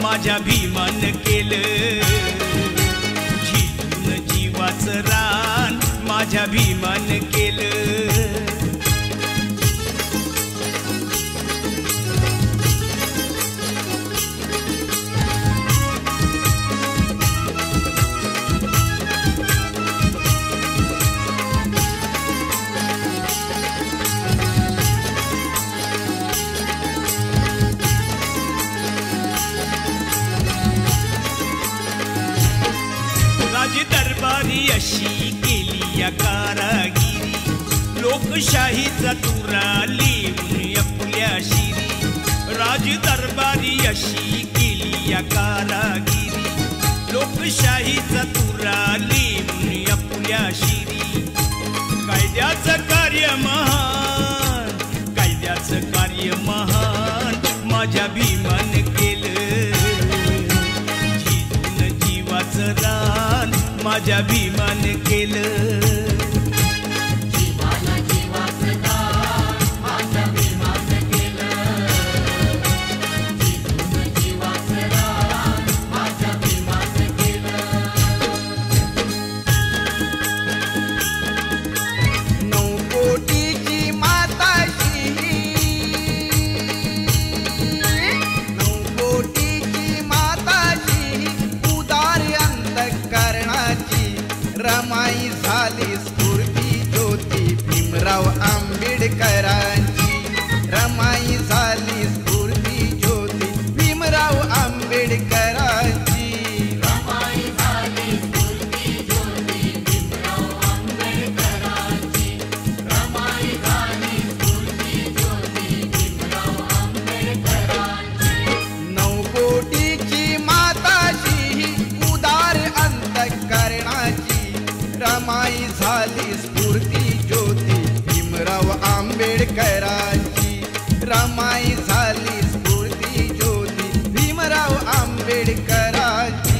माझ्या भीमान केलं, झिजून जीवाचं रान माझ्या भीमान केलं. दरबारी अशी केली या कारागिरी, लोकशाहीचा तुरा लिहून आपल्या शिरी. राज दरबारी अशी केली या कारागिरी, लोकशाहीचा तुरा लिहून आपल्या शिरी. कायद्याचं कार्य महान, कायद्याचं कार्य महान माझ्या भीमान केलं, झिजून जीवाचं रान माझ्या भीमान केलं. रमाई झाली स्फूर्ती ज्योती भीमराव आंबेडकरांची. रमाई झाली स्फूर्ती ज्योती भीमराव आंबेडकरांची. रमाई झाली स्फूर्ती ज्योती भीमराव आंबेडकरांची. रमाई झाली स्फूर्ती ज्योती भीमराव आंबेडकरांची. 9 कोटीची माताशी उदार अंतःकरणाची. रमाई झाली स्फूर्ती ज्योती भीमराव आंबेडकरांची. रमाई झाली स्फूर्ती ज्योती भीमराव आंबेडकरांची.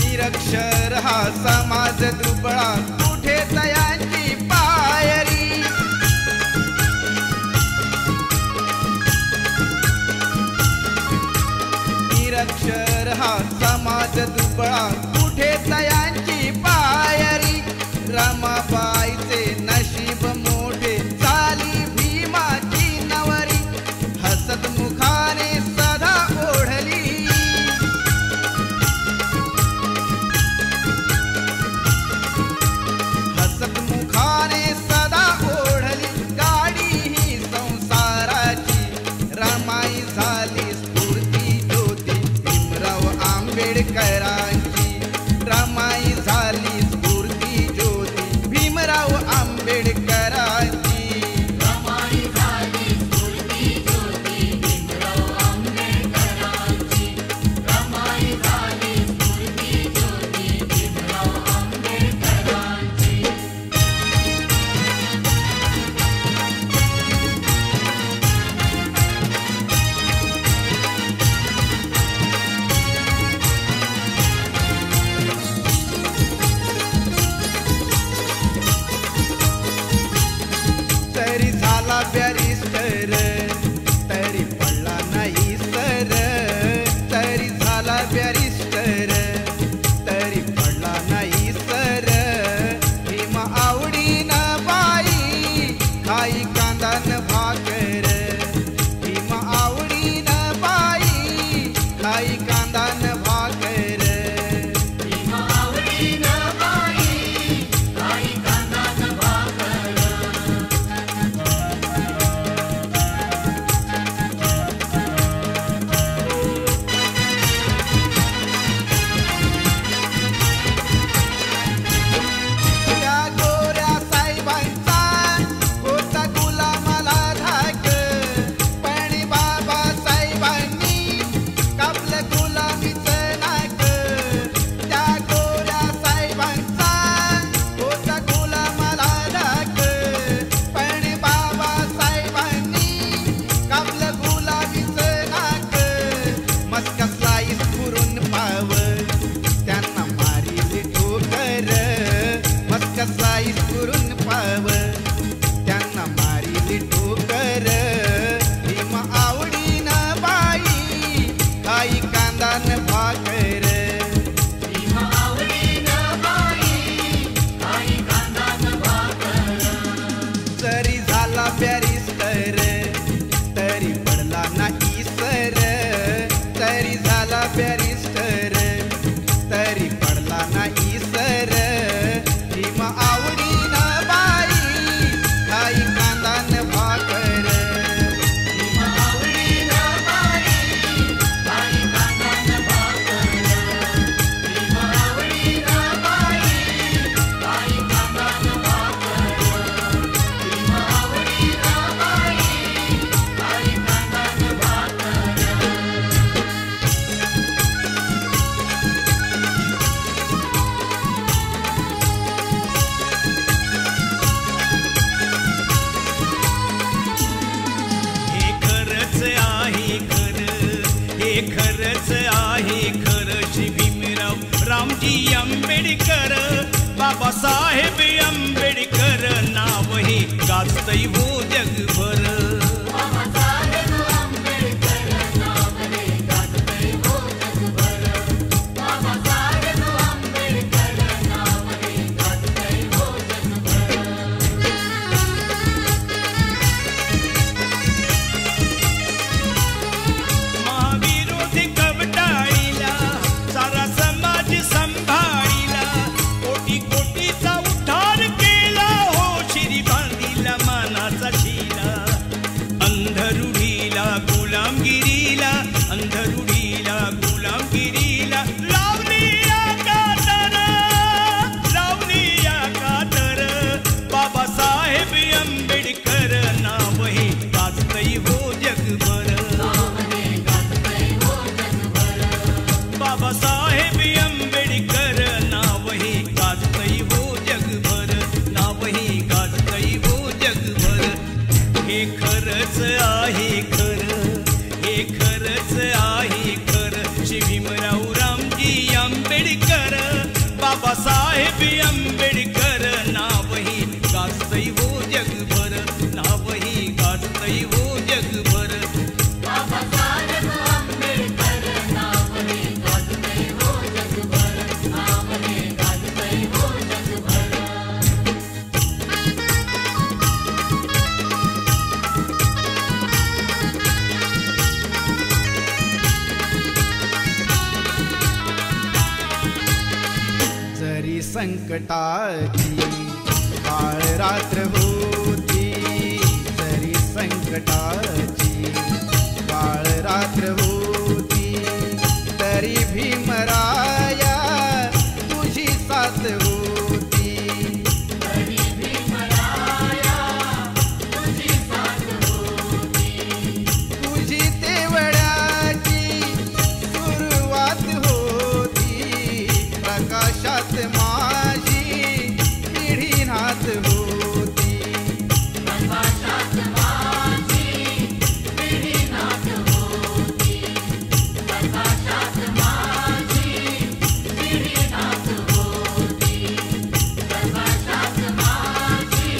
निरक्षर हा समाज दुबळा कुठे तयांची पायरी. निरक्षर हा समाज दुबळा कुठे तयांची पायरी. रमाबाईचे नशीब मोठे झाली भीमाची नवरी. हसत मुखाने सदा ओढली. मुखाने सदा ओढली गाडी ही संसाराची. रमाई झाली स्फूर्ती ज्योती भीमराव आंबेडकरांची. रमाई झाली स्फूर्ती ज्योती भीमराव आंबेडकरांची. रमाई झाली स्फूर्ती ज्योती भीमराव आंबेडकरांची. रमाई झाली स्फूर्ती ज्योती भीमराव आंबेडकरांची. खाई कांदा न भाकर भीमा आवडीनं बाई खाई कांदा न भाकर जरी झाला बॅरिस्टर तरी पडला नाही सर तरी झाला बॅरिस्टर तरी पडला नाही सर भीमा आवडीनं बाई खाई कांदा न भाकर भीमा आवडीनं बाई खाई कांदा न भाकर भीमा आवडीनं बाई खाई कांदा न भाकर भीमा आवडीनं बाई खाई कांदा न भाकर हे खरंच आहे खरं हे खरंच आहे खरं श्री भीमराव रामजी आंबेडकर बाबासाहेब आंबेडकर नाव हे गाजतंय हो जगभर बाबासाहेब आंबेडकर नाव हे गाजतंय हो जगभर बाबासाहेब आंबेडकर नाव हे गाजतंय हो जगभर महाविरोधी कवटाळीला सारा समाज संभाळीला कोटी कोटीचा उद्धार केला हो श्री बांधीला मानाचा शिला अंधरुढीला गुलामगिरीला अंधरुढीला गुलामगिरीला लावली या कातर बाबासाहेब आंबेडकर नाव हे गाजतंय हो जगभर नाव हे गाजतंय हो जगभर बाबासाहेब आंबेडकर नाव हे गाजतंय हो जगभर नाव हे गाजतंय हो जगभर हे खरंच आहे खरं हे खरंच आहे खरं श्री भीमराव रामजी आंबेडकर बाबासाहेब आंबेडकर नाव हे गाजतंय हो जगभर नाव हे गाजतंय हो जगभर बाबासाहेब आंबेडकर नाव हे गाजतंय हो जगभर नाव हे गाजतंय हो जगभर जरी संकटाची काळ रात्र होती जरी संकटाची काळ रात्र होती तरी भीमराया तुझी साथ होती तरी भीमराया तुझी साथ होती तुझी तेवढ्याची सुरुवात होती प्रकाशात माझी पिढीनाथ होती प्रकाशात माझी पिढीनाथ होती प्रकाशात माझी पिढीनाथ होती प्रकाशात माझी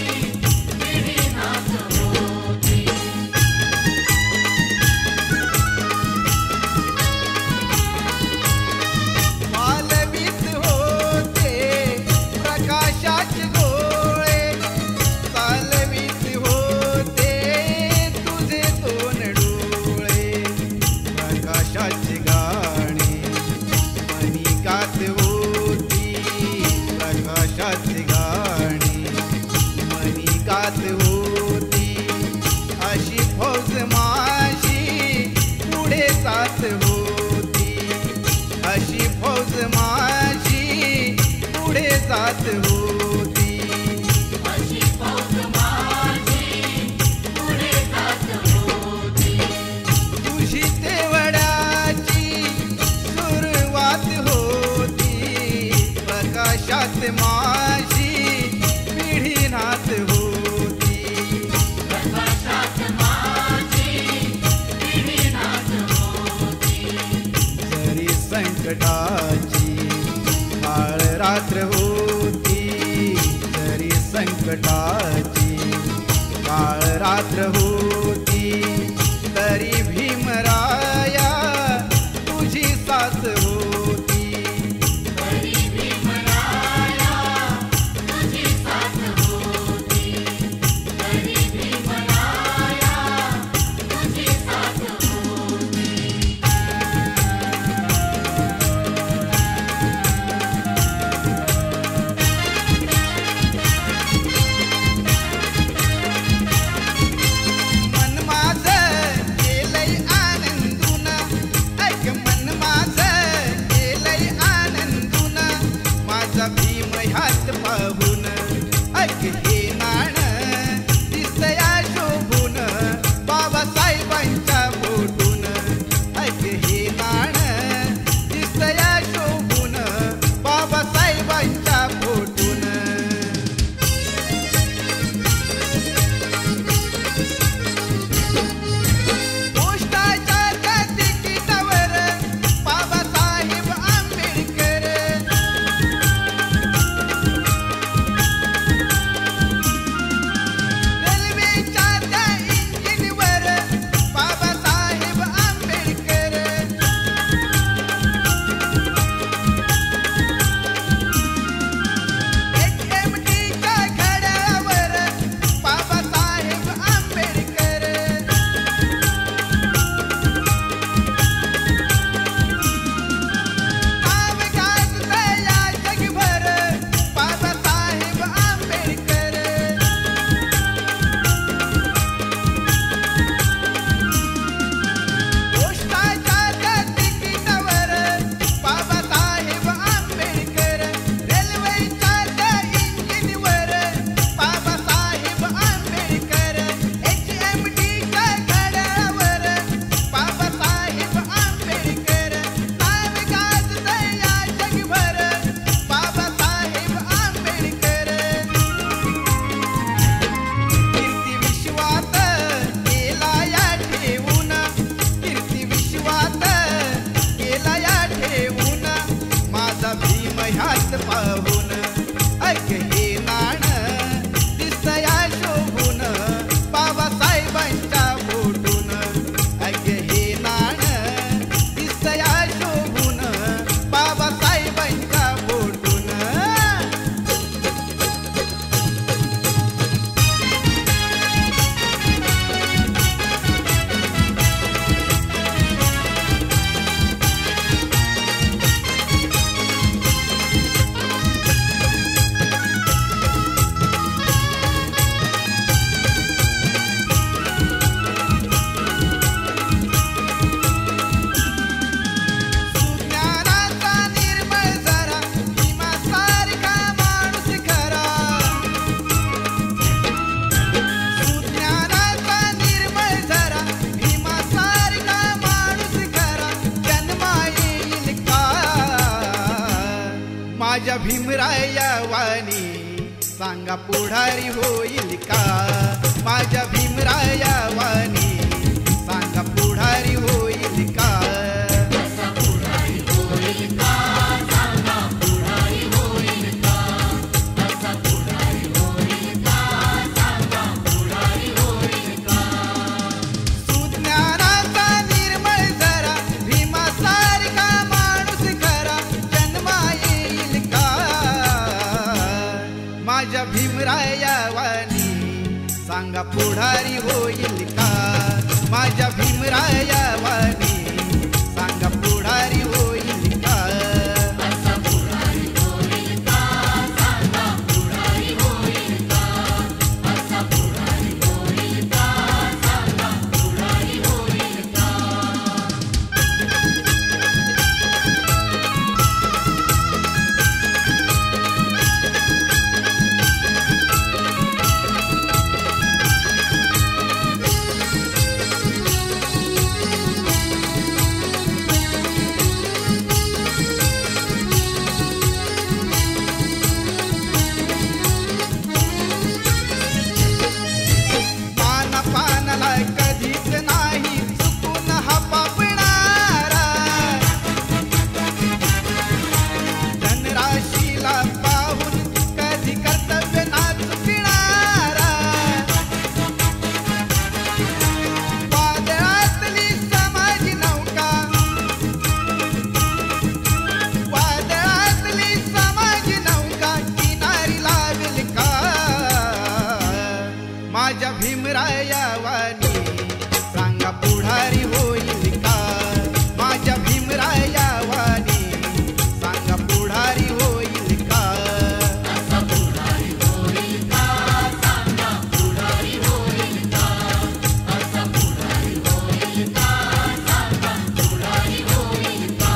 पिढीनाथ होती मालवीत होते प्रकाशाचे गोळे चालवीत होते तुझे दोन डोळे प्रकाशाची गाणी मनी गात होती प्रकाशाची गाणी मनी गात होती अशी फौज माझी पुढे जात होती अशी फौज माझी पुढे जात होती अशी फौज माझी पुढे जात होती तुझी तेवढ्याची सुरुवात होती प्रकाशात माझी पिढीनाथ होती प्रकाशात माझी पिढीनाथ होती जरी संकटाची काळ रात्र होती जरी संकटाची काळ रात्र होती तरी भीमराया माझ्या भीमराया वाणी सांगा पुढारी होईल का? माझ्या भीमराया वाणी सांगा पुढारी होईल का? असा पुढारी होईल का? सांगा पुढारी होईल का? असा पुढारी होईल का? सांगा पुढारी होईल का? सुज्ञानाचा निर्मळ झरा भीमासारखा माणूस खरा जन्मा येईल का? माझ्या भीमराया वाणी सांगा पुढारी होईल का? माझ्या भीमराया वाणी सांगा पुढारी होईल का? असा पुढारी होईल का? सांगा पुढारी होईल का? असा पुढारी होईल का? सांगा पुढारी होईल का? पानाला कधीच नाही चुकून हा पापणारा धनराशीला पाहून कधी कर्तव्य ना चुकणारा वादळातली समाज नौका वादळातली समाज नौका किनारी लावेल का? माझ्या भीमराया वाणी सांगा पुढारी होईल का? माझ्या भीमराया वाणी सांगा पुढारी होईल का? असा पुढारी होईल का? सांगा पुढारी होईल का? असा पुढारी होईल का? सांगा पुढारी होईल का?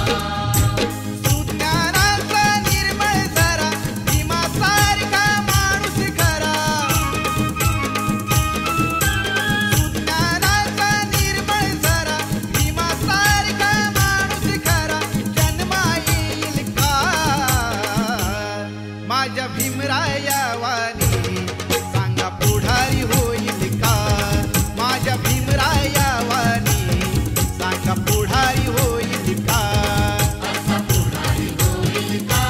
सुज्ञानाचा निर्मळ झरा भीमासारखा माणूस खरा सुज्ञानाचा निर्मळ झरा भीमासारखा माणूस खरा जन्मा येईल का? माझ्या भीमराया वाणी सांगा पुढारी होईल का? माझ्या भीमराया वाणी सांगा पुढारी होईल का? असा पुढारी होईल का?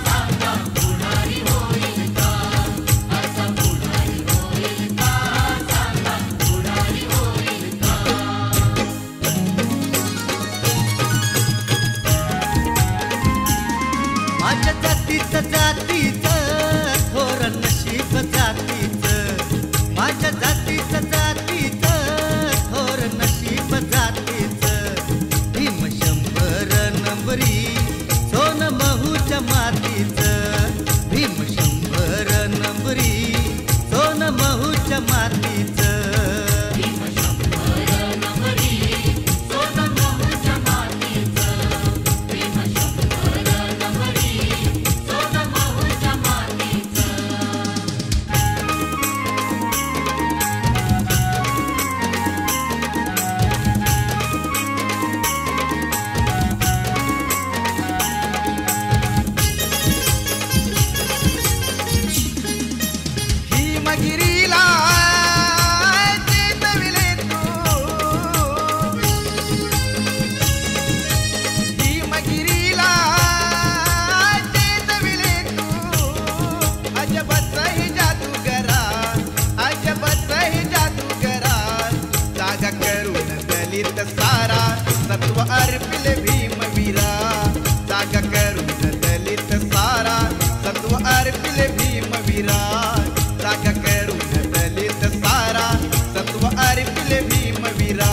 सांगा पुढारी होईल का? असा पुढारी होईल का? सांगा पुढारी होईल का? माझ्या जातीचं थोर नशीब जातीचं माझ्या जातीचं थोर नशीब जातीचं भीम 100 नंबरी सोन महूच्या मातीचं भीम 100 नंबरी सोन महूच्या मातीचं भीम 100 नंबरी सोन महूच्या मातीचं भीम 100 नंबरी सोन महूच्या मातीचं हिमगिरीला चेतविले तू हिमगिरीला चेतविले तू अजबच हे जादूगरा अजबच हे जादूगरा जागा करून दलित सारा सत्व अर्पिले भीमवीरा जागा करून दलित सारा सत्व अर्पिले भीमवीरा जागा करून दलित सारा सत्व अर्पिले भीमवीरा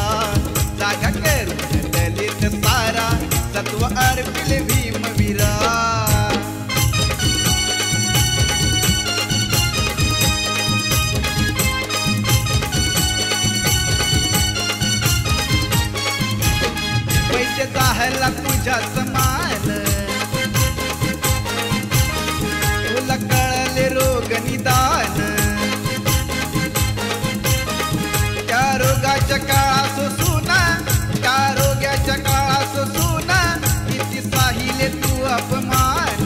जागा करून दलित सारा सत्व अर्पिले भीमवीरा पैसे जाहला तुझ्या समान तुला कळले रोग निदान त्या रोगाच्या काळा सुना त्या रोगाच्या काळा सुना किती साहिले तू अपमान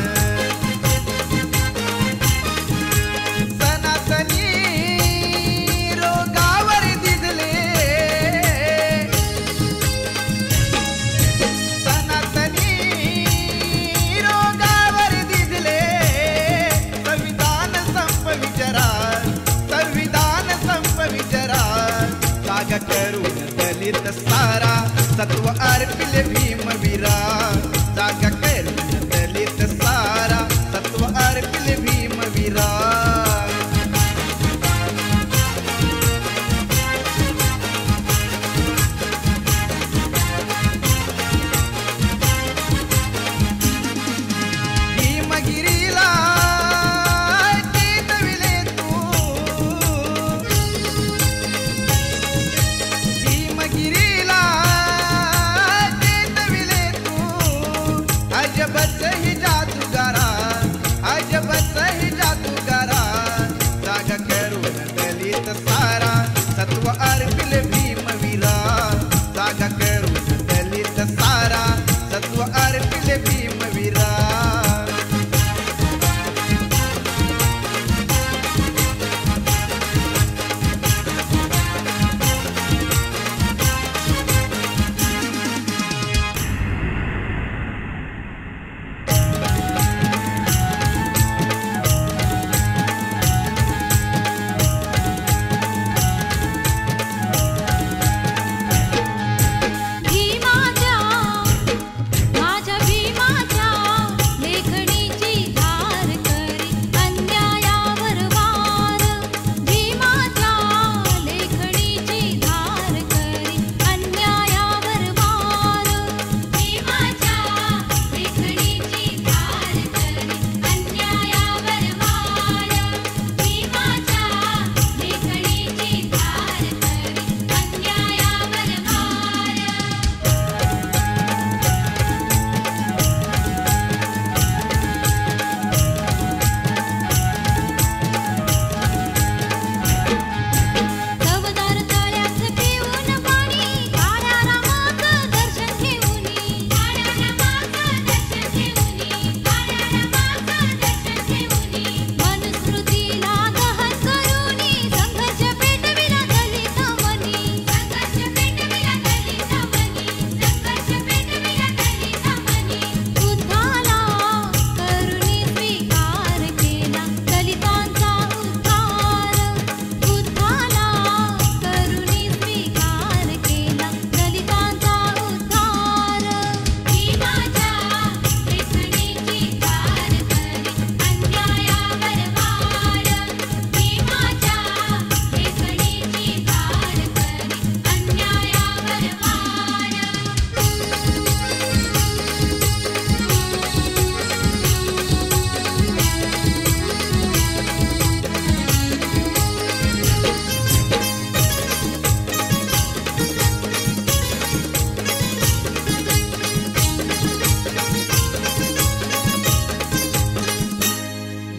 दलित सारा सत्व अर्पिले भीमवीरा जागा करून दलित सारा सत्व अर्पिले भीमवीरा भीमगिरीला चेतविले तू भीमगिरीला चेतविले तू अजबच ही जादूगारा अजबच ही जादूगारा जागा करून दलित सारा सत्व अर्पिले भीमवीरा जागा करून दलित सारा सत्व अर्पिले भीमवीरा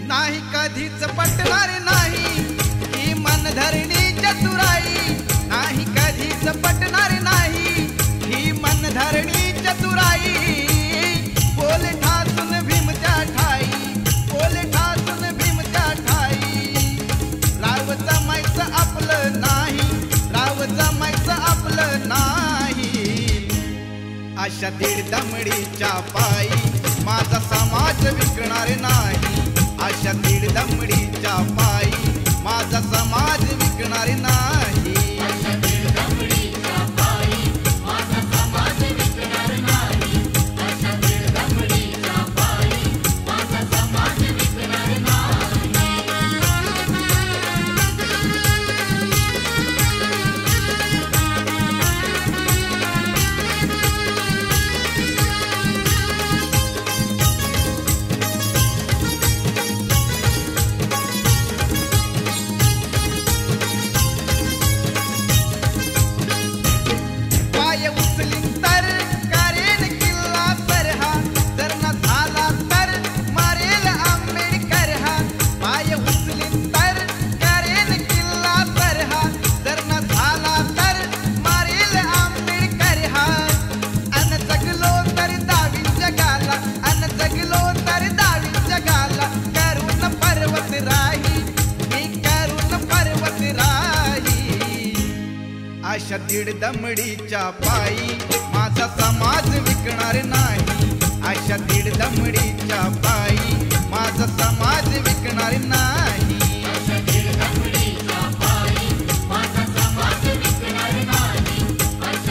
नाही कधीच पटणार नाही ही मनधरणी चतुराई नाही कधीच पटणार नाही ही मनधरणी चतुराई बोल ठासून भीमच्या ठाई बोल ठासून भीमच्या ठाई राव जमायचं आपलं नाही राव जमायचं आपलं नाही अशा दीड दमडीच्या पायी माझा समाज विकणार नाही अशा दीड दमडीच्या पायी माझा समाज विकणार नाही अशा दीड दमडीच्या पायी माझा समाज विकणार नाही अशा दीड दमडीच्या पायी माझा समाज विकणार पाय उचलीन तर करेन किल्ला सरहा जर न झाला तर मारेल आंबेडकर हा पाय उचलीन तर करेन किल्ला सरहा जर न झाला तर मारेल आंबेडकर हा अन जगलो तर दावी जगाला अन जगलो तर दावी जगाला करून पर्वत राही मी करून पर्वत राही अशा दीड दमडीच्या पायी माझा समाज विकणार नाही अशा दीड दमडीच्या पायी माझा समाज विकणार नाही अशा दीड दमडीच्या पायी माझा समाज विकणार नाही अशा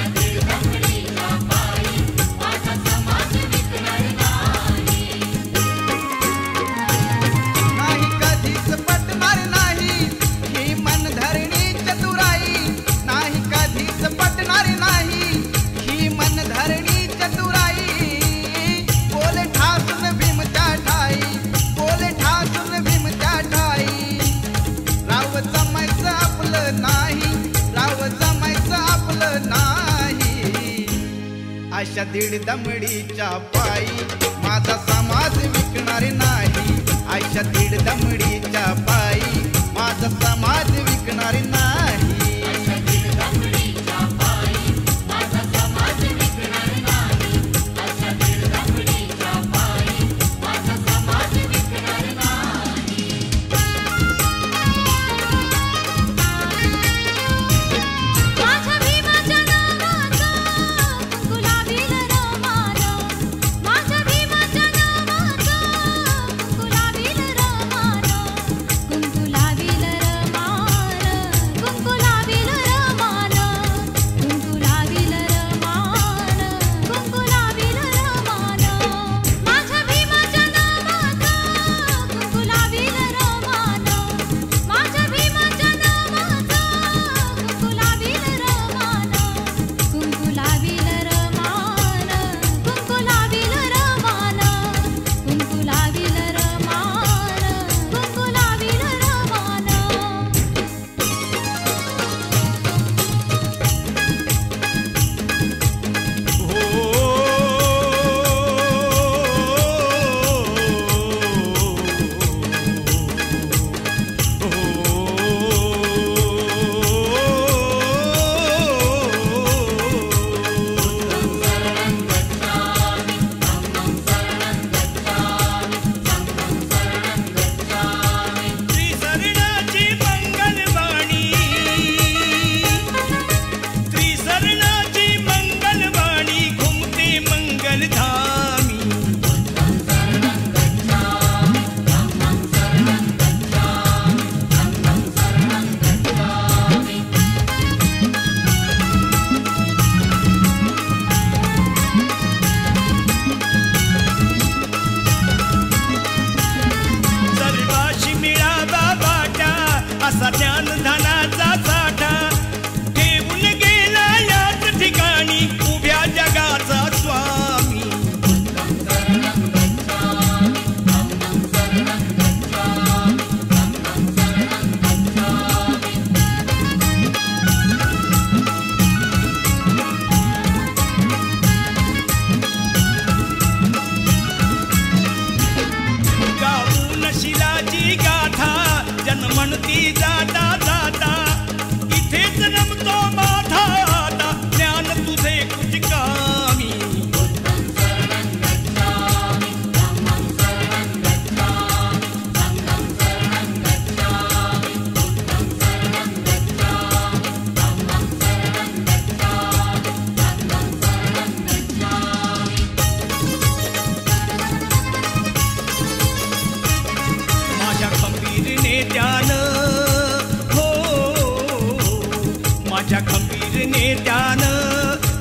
दीड दमडीच्या पायी माझा समाज विकणार नाही. आईच्या दीड दमडीच्या पायी माझा समाज विकणार नाही.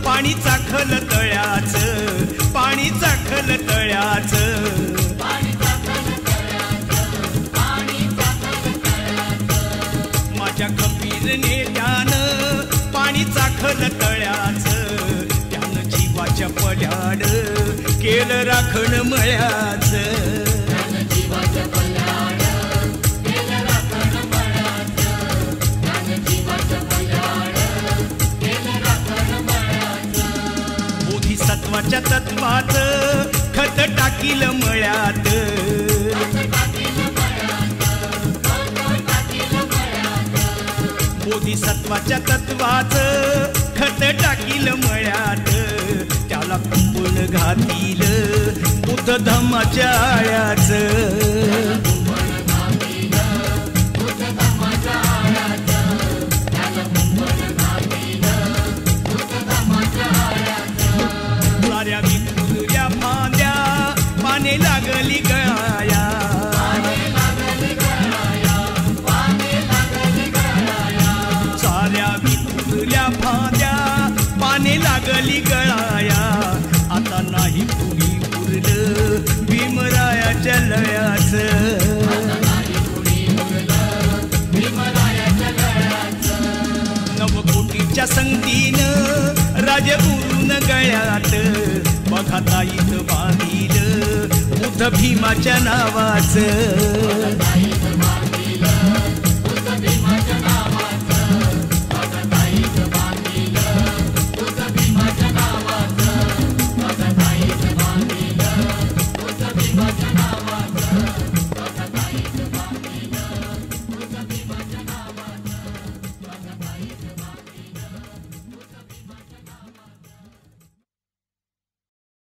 पाणी चाखल तळ्याचं, पाणी चाखल तळ्याचं. माझ्या खंबीर नेत्यानं पाणी चाखल तळ्याचं. त्यानं जीवाच्या पल्याड केलं राखण मळ्याचं. बोधिसत्वाच्या तत्वाचं खत टाकील मळ्यात. बोधिसत्वाच्या तत्वाचं खत टाकील मळ्यात. त्याला कुंपण घातील बुद्ध धम्माच्या आळ्याचं. साऱ्या विखुरल्या फांद्या पाने लागली गळाया. साऱ्या विखुरल्या फांद्या पाने लागली गळाया. आता नाही कुणी उरलं भीमरायाच्या लयाचं. नवकोटीच्या संगतीनं राज उरून गळ्यात. बघा ताईत बांधील बुद्ध भीमाच्या नावाचं.